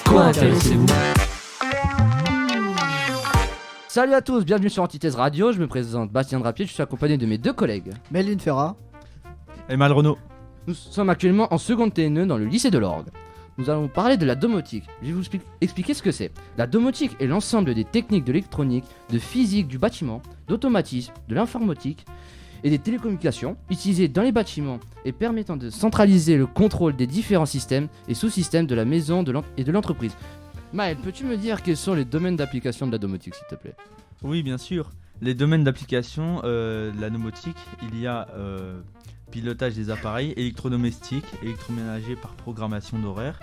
Quoi intéressez-vous? Salut à tous, bienvenue sur Antithèse Radio, je me présente Bastien Drapier, je suis accompagné de mes deux collègues. Méline Ferrat. Et Mal Renault. Nous sommes actuellement en seconde TNE dans le lycée de l'Orgue. Nous allons parler de la domotique. Je vais vous expliquer ce que c'est. La domotique est l'ensemble des techniques de l'électronique, de physique du bâtiment, d'automatisme, de l'informatique et des télécommunications utilisées dans les bâtiments et permettant de centraliser le contrôle des différents systèmes et sous-systèmes de la maison et de l'entreprise. Maël, peux-tu me dire quels sont les domaines d'application de la domotique, s'il te plaît? Oui, bien sûr. Les domaines d'application de la domotique, il y a pilotage des appareils électrodomestiques, électroménagers par programmation d'horaire.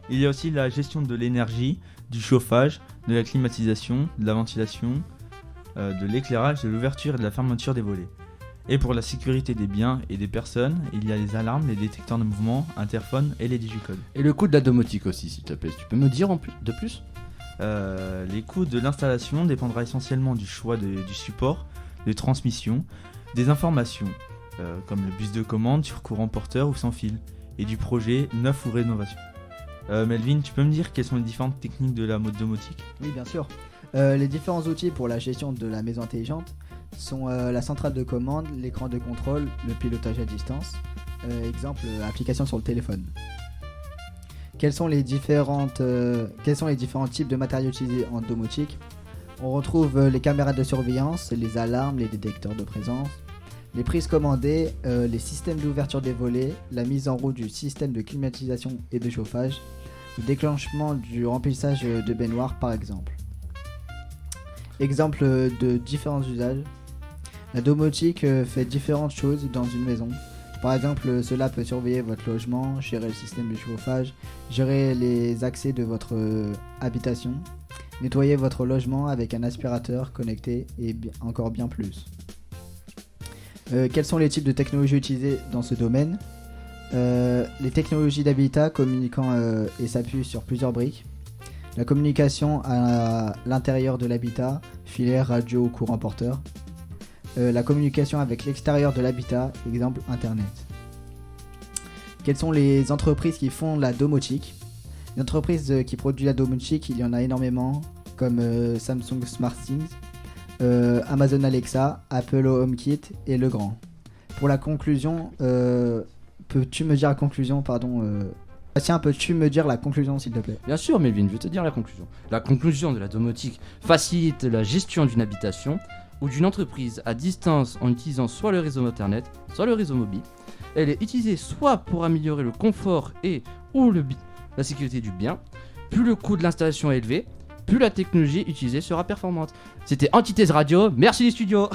Il y a aussi la gestion de l'énergie, du chauffage, de la climatisation, de la ventilation, de l'éclairage, de l'ouverture et de la fermeture des volets. Et pour la sécurité des biens et des personnes, il y a les alarmes, les détecteurs de mouvement, interphones et les digicodes. Et le coût de la domotique aussi, s'il te plaît, tu peux me dire de plus? Les coûts de l'installation dépendra essentiellement du choix du support, de transmission, des informations, comme le bus de commande sur courant porteur ou sans fil, et du projet neuf ou rénovation. Melvin, tu peux me dire quelles sont les différentes techniques de la domotique? Oui, bien sûr. Les différents outils pour la gestion de la maison intelligente sont la centrale de commande, l'écran de contrôle, le pilotage à distance. Exemple, application sur le téléphone. Quels sont les différents types de matériaux utilisés en domotique? On retrouve les caméras de surveillance, les alarmes, les détecteurs de présence, les prises commandées, les systèmes d'ouverture des volets, la mise en route du système de climatisation et de chauffage, le déclenchement du remplissage de baignoires par exemple. Exemple de différents usages. La domotique fait différentes choses dans une maison. Par exemple, cela peut surveiller votre logement, gérer le système de chauffage, gérer les accès de votre habitation, nettoyer votre logement avec un aspirateur connecté et encore bien plus. Quels sont les types de technologies utilisées dans ce domaine? Les technologies d'habitat communiquant et s'appuient sur plusieurs briques. La communication à l'intérieur de l'habitat, filaire, radio ou courant porteur. La communication avec l'extérieur de l'habitat, exemple internet. Quelles sont les entreprises qui font la domotique? Les entreprises qui produisent la domotique, il y en a énormément, comme Samsung SmartThings, Amazon Alexa, Apple HomeKit et Legrand. Pour la conclusion, peux-tu me dire la conclusion, Bastien, peux-tu me dire la conclusion s'il te plaît? Bien sûr, Melvin, je vais te dire la conclusion. La conclusion de la domotique facilite la gestion d'une habitation ou d'une entreprise à distance en utilisant soit le réseau internet, soit le réseau mobile. Elle est utilisée soit pour améliorer le confort ou la sécurité du bien. Plus le coût de l'installation est élevé, plus la technologie utilisée sera performante. C'était Antithèse Radio, merci les studios.